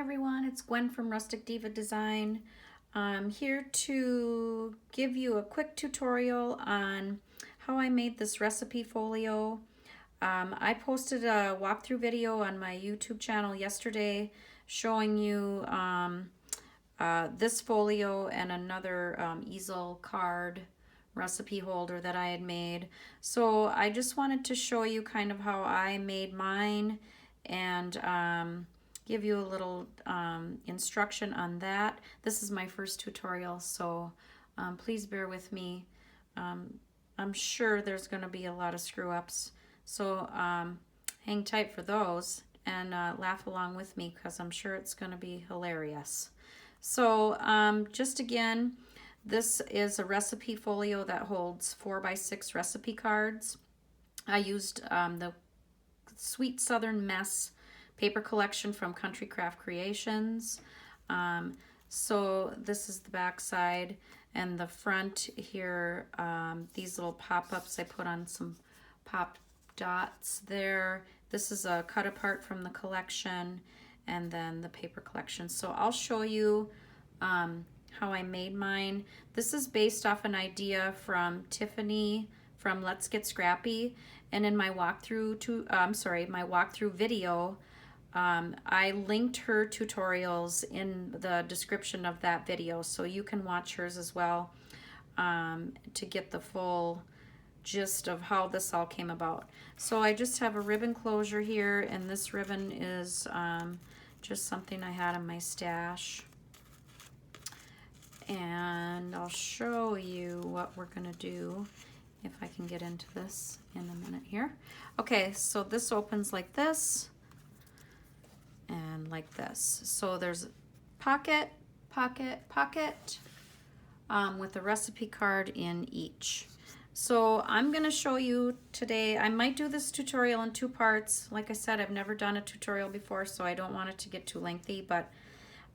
everyone, it's Gwen from Rustic Diva Design. I'm here to give you a quick tutorial on how I made this recipe folio. I posted a walkthrough video on my YouTube channel yesterday showing you this folio and another easel card recipe holder that I had made. So I just wanted to show you kind of how I made mine and give you a little instruction on that. This is my first tutorial, so please bear with me. I'm sure there's going to be a lot of screw-ups, so hang tight for those and laugh along with me because I'm sure it's going to be hilarious. So just again, this is a recipe folio that holds 4x6 recipe cards. I used the Sweet Southern Mess paper collection from Country Craft Creations. So this is the back side, and the front here, these little pop-ups, I put on some pop dots there. This is a cut apart from the collection, and then the paper collection. So I'll show you how I made mine. This is based off an idea from Tiffany from Let's Get Scrappy, and in my walkthrough my walkthrough video, I linked her tutorials in the description of that video, so you can watch hers as well to get the full gist of how this all came about. So I just have a ribbon closure here, and this ribbon is just something I had in my stash. And I'll show you what we're gonna do if I can get into this in a minute here. Okay, so this opens like this and like this. So there's pocket, pocket, pocket with a recipe card in each. So I'm gonna show you today, I might do this tutorial in 2 parts. Like I said, I've never done a tutorial before, so I don't want it to get too lengthy, but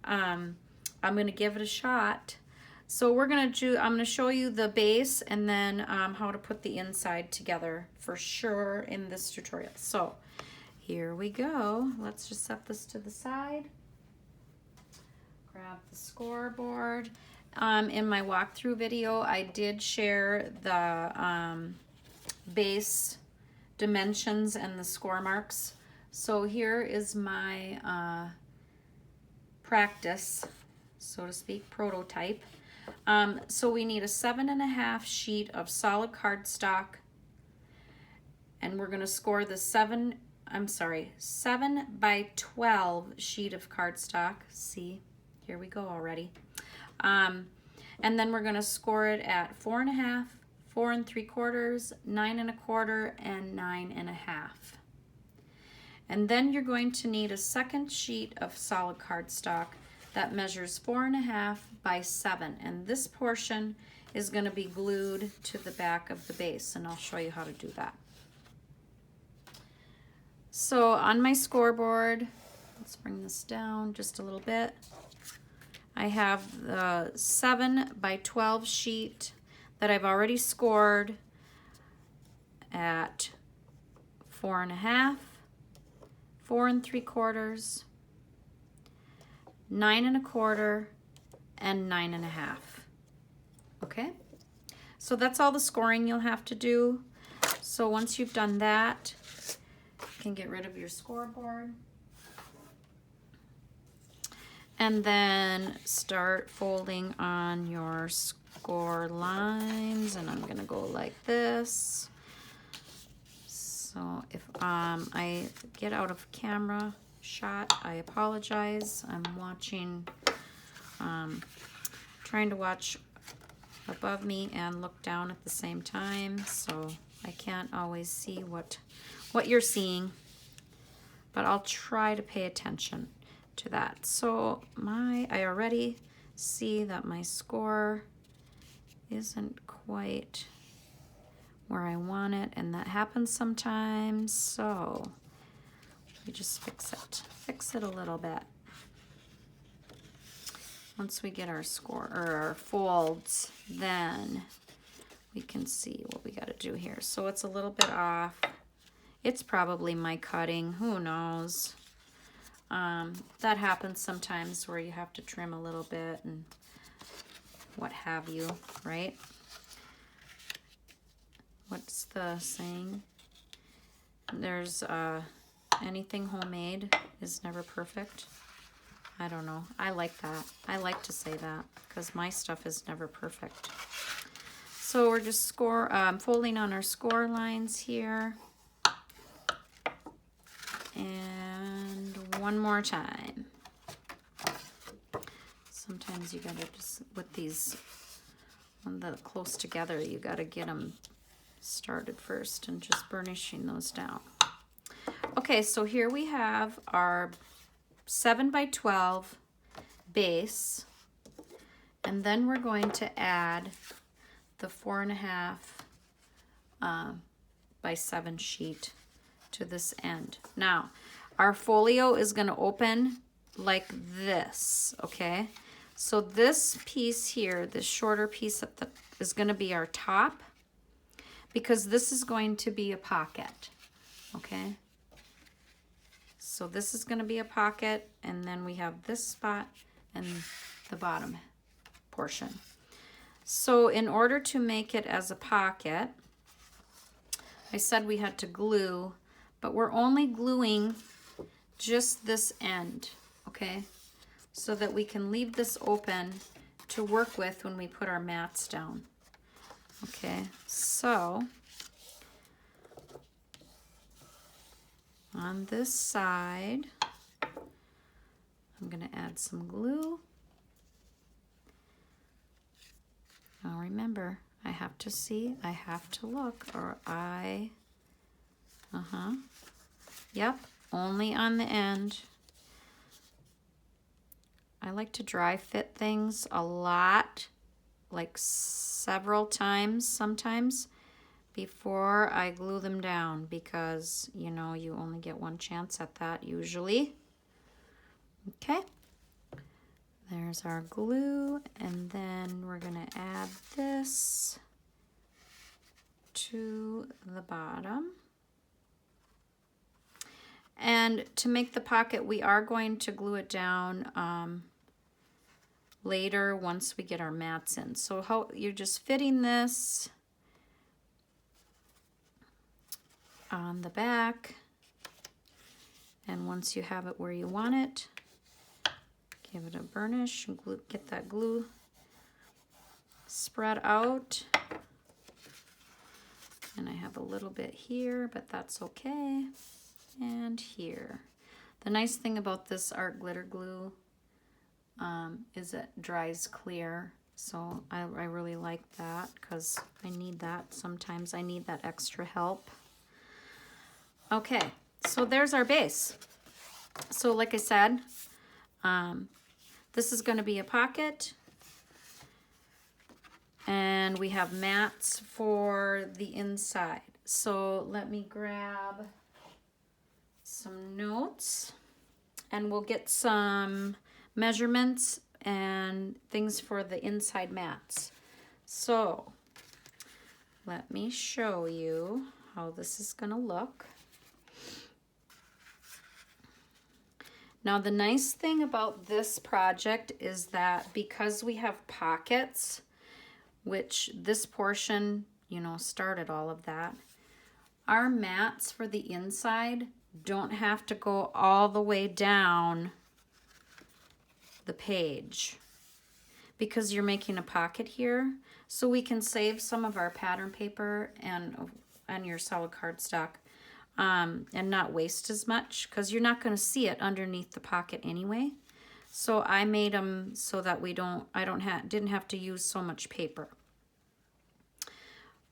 I'm gonna give it a shot. So I'm gonna show you the base and then how to put the inside together for sure in this tutorial. So here we go. Let's just set this to the side. Grab the scoreboard. In my walkthrough video, I did share the base dimensions and the score marks. So here is my practice, so to speak, prototype. So we need a 7.5 sheet of solid cardstock, and we're going to score the 7 by 12 sheet of cardstock. See, here we go already. And then we're going to score it at 4.5, 4 3/4, 9 1/4, and 9 1/2. And then you're going to need a second sheet of solid cardstock that measures 4.5 by 7, and this portion is going to be glued to the back of the base, and I'll show you how to do that. So on my scoreboard, let's bring this down just a little bit. I have the 7 by 12 sheet that I've already scored at 4.5, 4 3/4, 9 1/4, and 9 1/2. Okay, so that's all the scoring you'll have to do. So once you've done that, you can get rid of your scoreboard and then start folding on your score lines. And I'm gonna go like this. So if I get out of camera shot, I apologize. I'm watching, trying to watch above me and look down at the same time, so I can't always see what you're seeing, but I'll try to pay attention to that. So I already see that my score isn't quite where I want it, and that happens sometimes, so we just fix it a little bit. Once we get our score or our folds, then we can see what we got to do here. So it's a little bit off. It's probably my cutting, who knows. That happens sometimes where you have to trim a little bit and what have you, right? What's the saying? There's anything homemade is never perfect. I don't know. I like that. I like to say that because my stuff is never perfect. So we're just folding on our score lines here. And one more time. Sometimes you gotta just, with these, when they're close together, you gotta get them started first and just burnishing those down. Okay, so here we have our 7 by 12 base, and then we're going to add the 4.5 by 7 sheet to this end. Now, our folio is going to open like this, okay? So this piece here, this shorter piece is going to be our top, because this is going to be a pocket, okay? So this is going to be a pocket, and then we have this spot and the bottom portion. So in order to make it as a pocket, I said we had to glue, but we're only gluing just this end, okay? So that we can leave this open to work with when we put our mats down. Okay, so on this side, I'm going to add some glue. Now remember, I have to see, I have to look, or yep, only on the end. I like to dry fit things a lot, like several times sometimes, before I glue them down, because you know you only get one chance at that usually. Okay, there's our glue, and then we're gonna add this to the bottom. And to make the pocket, we are going to glue it down later once we get our mats in. So how you're just fitting this on the back, and once you have it where you want it, give it a burnish and glue, get that glue spread out. And I have a little bit here, but that's okay. And here. The nice thing about this art glitter glue is it dries clear. So I really like that because I need that. Sometimes I need that extra help. Okay, so there's our base. So like I said, this is going to be a pocket. And we have mats for the inside. So let me grab some notes and we'll get some measurements and things for the inside mats. So let me show you how this is going to look. Now the nice thing about this project is that because we have pockets, which this portion, you know, started all of that, our mats for the inside don't have to go all the way down the page because you're making a pocket here. So we can save some of our pattern paper and your solid cardstock and not waste as much, because you're not going to see it underneath the pocket anyway. So I made them so that we didn't have to use so much paper.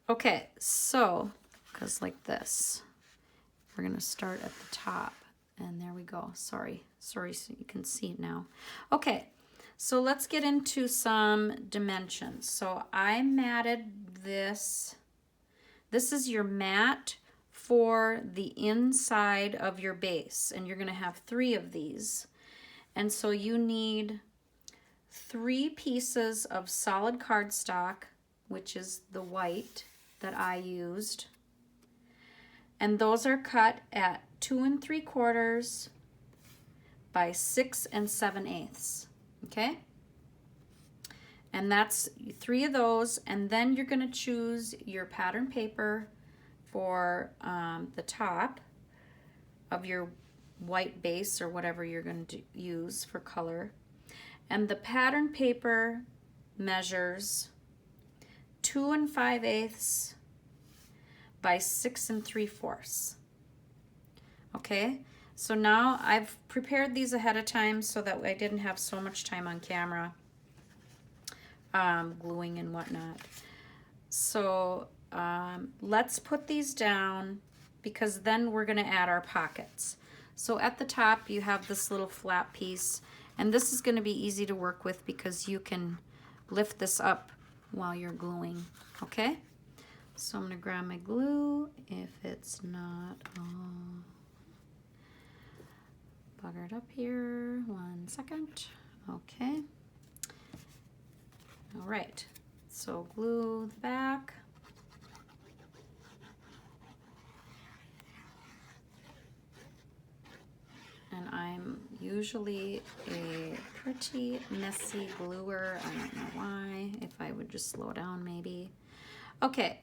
Okay, so because like this, we're gonna start at the top, and there we go. Sorry, so you can see it now. Okay, so let's get into some dimensions. So I matted this. This is your mat for the inside of your base, and you're gonna have 3 of these. And so you need 3 pieces of solid cardstock, which is the white that I used. And those are cut at 2 3/4 by 6 7/8. Okay? And that's 3 of those, and then you're going to choose your pattern paper for the top of your white base or whatever you're going to use for color. And the pattern paper measures 2 5/8 by 6 3/4. Okay, so now I've prepared these ahead of time so that I didn't have so much time on camera gluing and whatnot. So let's put these down, because then we're going to add our pockets. So at the top you have this little flat piece, and this is going to be easy to work with because you can lift this up while you're gluing. Okay, so I'm going to grab my glue if it's not all buggered up here. 1 second. Okay. All right, so glue the back. And I'm usually a pretty messy gluer. I don't know why. If I would just slow down maybe. Okay,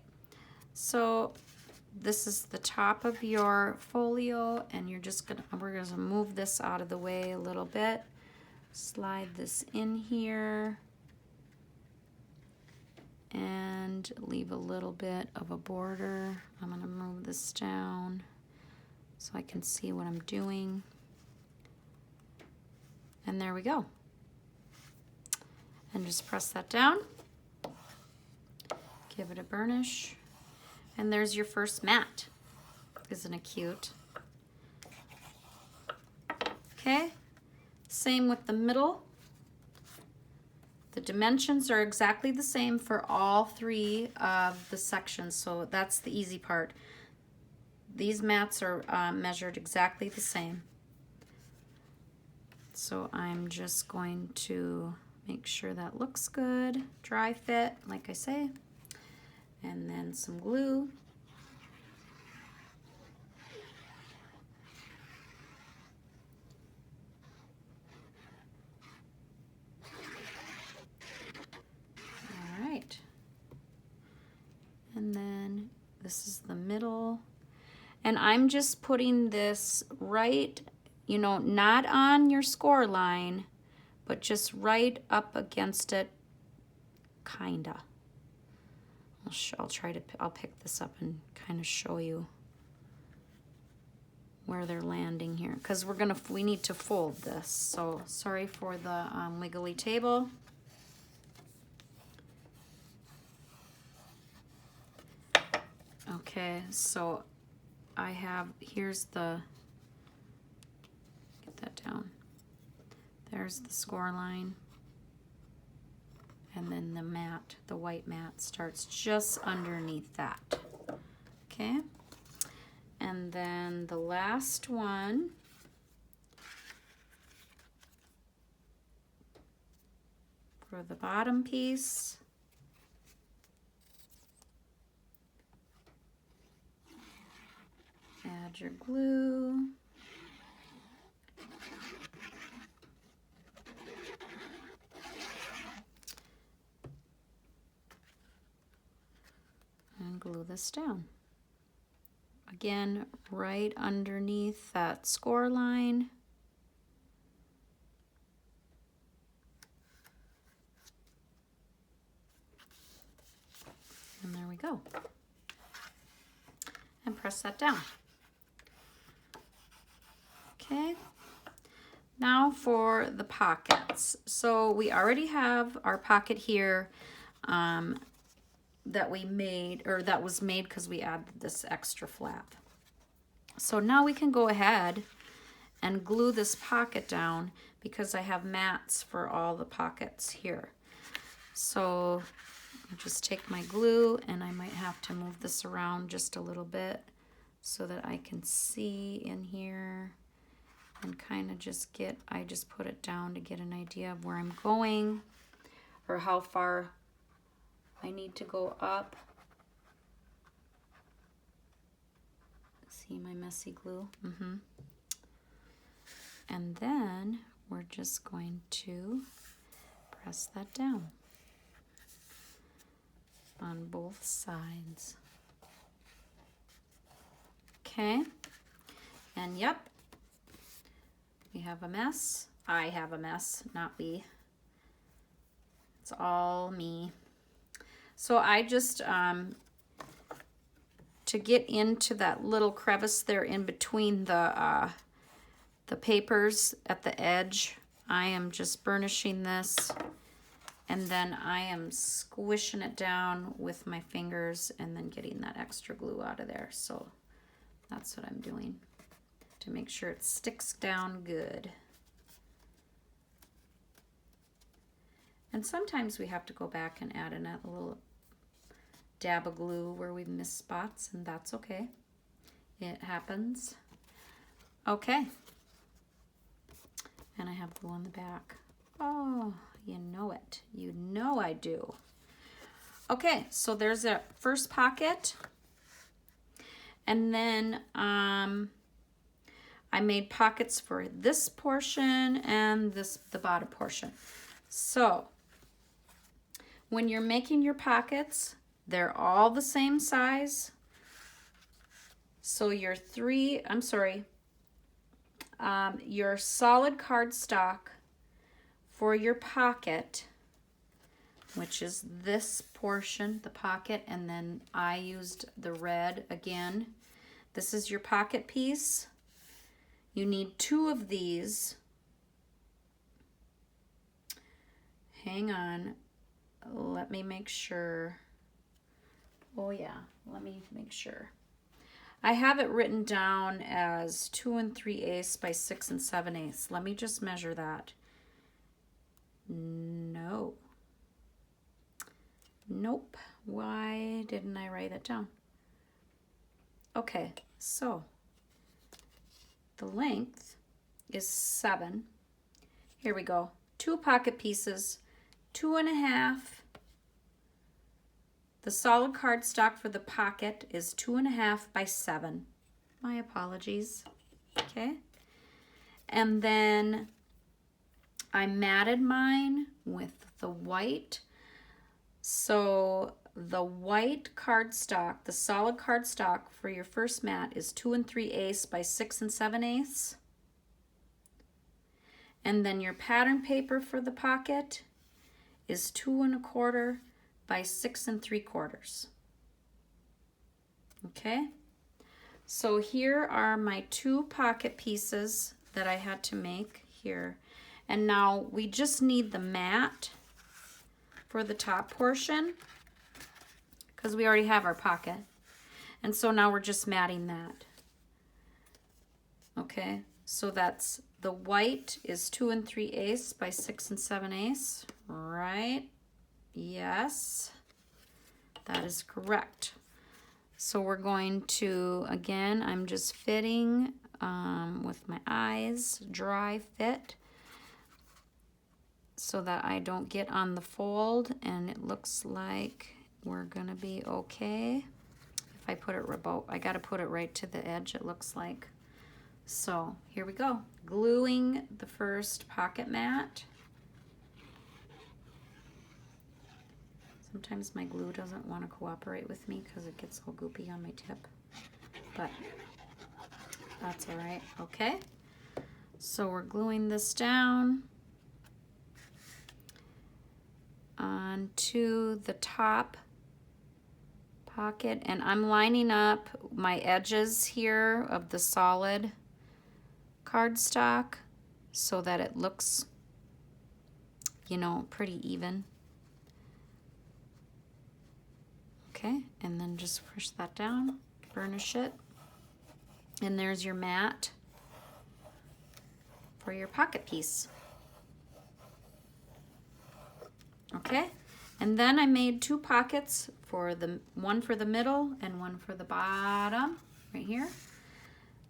so this is the top of your folio, and we're gonna move this out of the way a little bit. Slide this in here and leave a little bit of a border. I'm gonna move this down so I can see what I'm doing. And there we go. And just press that down. Give it a burnish. And there's your first mat. Isn't it cute? Okay, same with the middle. The dimensions are exactly the same for all 3 of the sections, so that's the easy part. These mats are measured exactly the same. So I'm just going to make sure that looks good. Dry fit, like I say. And then some glue. All right. And then this is the middle. And I'm just putting this right, you know, not on your score line, but just right up against it, kinda. I'll pick this up and kind of show you where they're landing here, because we need to fold this. So sorry for the wiggly table. Okay, so here's the, get that down. There's the score line. And then the mat, the white mat, starts just underneath that. Okay? And then the last one, for the bottom piece, add your glue. And glue this down. Again, right underneath that score line. And there we go. And press that down. Okay. Now for the pockets. So we already have our pocket here that we made, or that was made because we added this extra flap. So now we can go ahead and glue this pocket down, because I have mats for all the pockets here. So I'll just take my glue, and I might have to move this around just a little bit so that I can see in here, and kind of I just put it down to get an idea of where I'm going, or how far I need to go up. See my messy glue? And then we're just going to press that down on both sides. Okay, and yep, we have a mess. I have a mess, not we. It's all me. So I just, to get into that little crevice there in between the papers at the edge, I am just burnishing this, and then I am squishing it down with my fingers and then getting that extra glue out of there. So that's what I'm doing to make sure it sticks down good. And sometimes we have to go back and add in a little dab of glue where we've missed spots, and that's okay. It happens. Okay. And I have glue on the back. Oh, you know it. You know I do. Okay, so there's a first pocket. And then I made pockets for this portion and the bottom portion. So when you're making your pockets, they're all the same size. So your your solid cardstock for your pocket, which is this portion, the pocket, and then I used the red again. This is your pocket piece. You need 2 of these. Hang on, let me make sure. Oh yeah, let me make sure. I have it written down as 2 3/8 by 6 7/8. Let me just measure that. No. Nope. Why didn't I write it down? Okay, so the length is 7. Here we go. 2 pocket pieces, 2 1/2. The solid cardstock for the pocket is 2 1/2 by 7. My apologies. Okay. And then I matted mine with the white. So the white cardstock, the solid cardstock for your first mat is 2 3/8 by 6 7/8. And then your pattern paper for the pocket is 2 1/4 by 6 3/4. Okay, so here are my 2 pocket pieces that I had to make here. And now we just need the mat for the top portion because we already have our pocket. And so now we're just matting that. Okay, so that's the white is 2 3/8 by 6 7/8, right? Yes, that is correct. So we're going to, again, I'm just fitting with my eyes, dry fit, so that I don't get on the fold, and it looks like we're gonna be okay. If I put it about, I gotta put it right to the edge, it looks like. So here we go, gluing the first pocket mat. Sometimes my glue doesn't want to cooperate with me because it gets all goopy on my tip, but that's all right. Okay, so we're gluing this down onto the top pocket, and I'm lining up my edges here of the solid cardstock so that it looks, you know, pretty even. Okay, and then just push that down, burnish it, and there's your mat for your pocket piece. Okay, and then I made 2 pockets for one for the middle and one for the bottom, right here.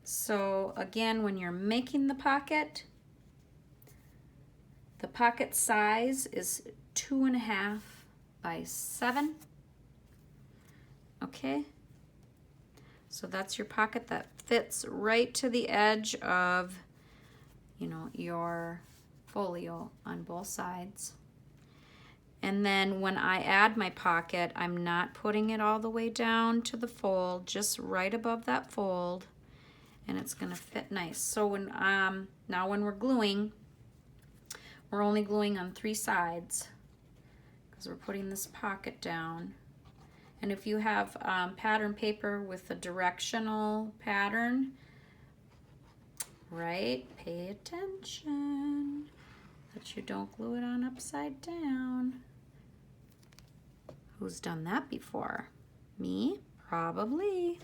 So again, when you're making the pocket size is 2 1/2 by 7. Okay, so that's your pocket that fits right to the edge of you know, your folio on both sides. And then when I add my pocket, I'm not putting it all the way down to the fold, just right above that fold, and it's gonna fit nice. So when now when we're gluing, we're only gluing on 3 sides because we're putting this pocket down. And if you have pattern paper with a directional pattern, right, pay attention that you don't glue it on upside down. Who's done that before? Me? Probably.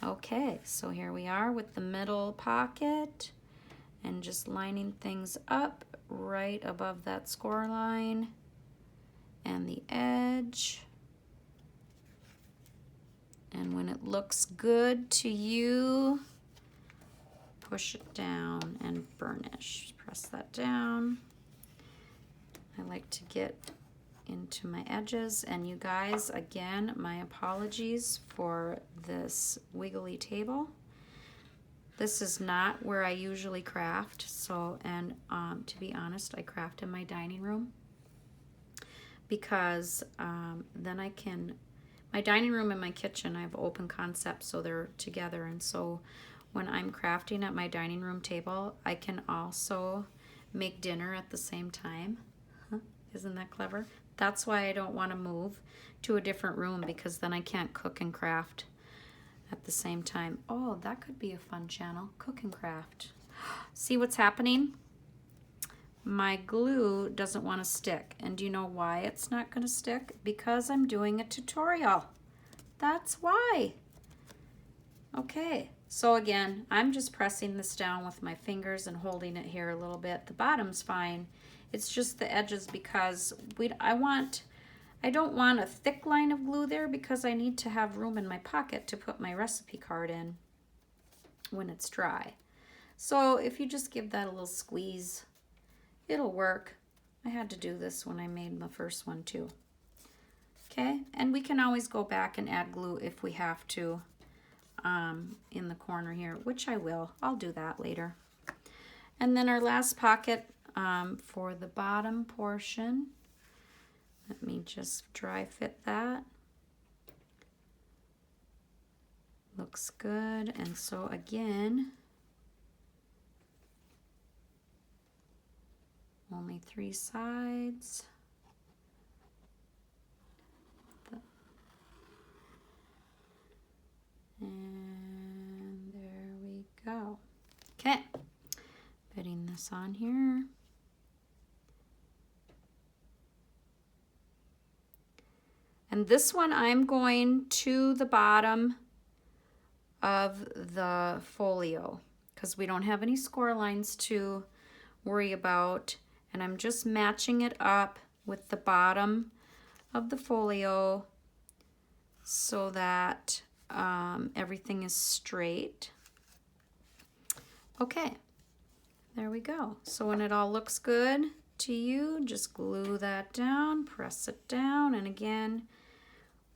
Okay, so here we are with the middle pocket and just lining things up right above that score line and the edge. And when it looks good to you, push it down and burnish. Press that down. I like to get into my edges, and you guys, again, my apologies for this wiggly table. This is not where I usually craft, so, and to be honest, I craft in my dining room because then I can, my dining room and my kitchen, I have open concept, so they're together, and so when I'm crafting at my dining room table, I can also make dinner at the same time. Huh? Isn't that clever? That's why I don't want to move to a different room, because then I can't cook and craft at the same time. Oh, that could be a fun channel, cook and craft. See what's happening? My glue doesn't want to stick. And do you know why it's not going to stick? Because I'm doing a tutorial. That's why. Okay, so again, I'm just pressing this down with my fingers and holding it here a little bit. The bottom's fine. It's just the edges, because I don't want a thick line of glue there, because I need to have room in my pocket to put my recipe card in when it's dry. So if you just give that a little squeeze, it'll work. I had to do this when I made my first one too. Okay, and we can always go back and add glue if we have to in the corner here, which I will. I'll do that later. And then our last pocket for the bottom portion, let me just dry fit that. Looks good. And so again, only 3 sides. And there we go. Okay, putting this on here. And this one I'm going to the bottom of the folio because we don't have any score lines to worry about. And I'm just matching it up with the bottom of the folio so that everything is straight. Okay, there we go. So when it all looks good to you, just glue that down, press it down, and again,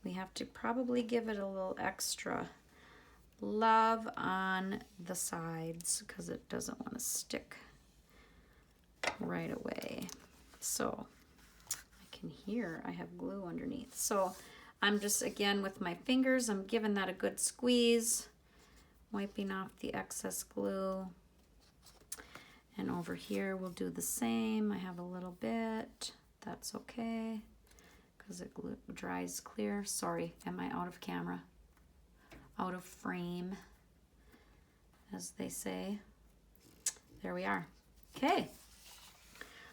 we have to probably give it a little extra love on the sides because it doesn't want to stick right away. So I can hear I have glue underneath. So I'm just, again, with my fingers, I'm giving that a good squeeze, wiping off the excess glue. And over here, we'll do the same. I have a little bit. That's okay, because it dries clear. Sorry, am I out of camera? Out of frame, as they say. There we are. Okay.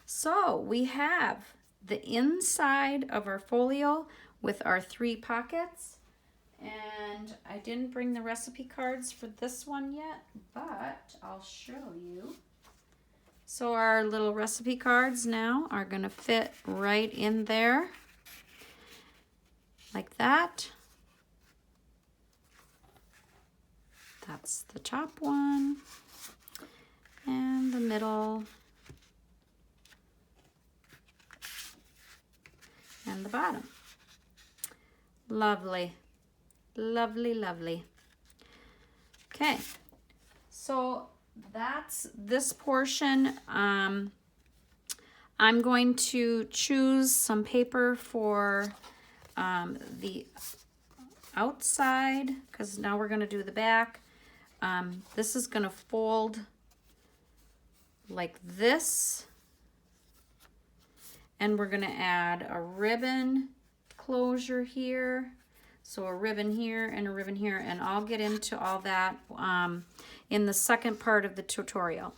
So we have the inside of our folio with our 3 pockets. And I didn't bring the recipe cards for this one yet, but I'll show you. So our little recipe cards now are going to fit right in there, like that. That's the top one, and the middle, and the bottom. Lovely, lovely, lovely. Okay, so that's this portion. I'm going to choose some paper for the outside, because now we're going to do the back. This is going to fold like this, and we're going to add a ribbon closure here. So a ribbon here and a ribbon here, and I'll get into all that in the second part of the tutorial.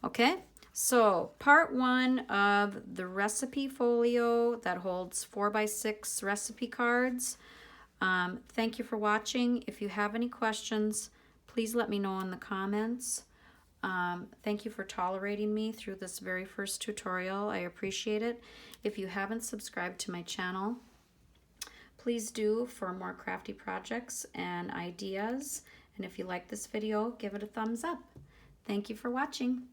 Okay, so part 1 of the recipe folio that holds 4x6 recipe cards. Thank you for watching. If you have any questions, please let me know in the comments. Thank you for tolerating me through this very first tutorial. I appreciate it. If you haven't subscribed to my channel, please do for more crafty projects and ideas. And if you like this video, give it a thumbs up. Thank you for watching.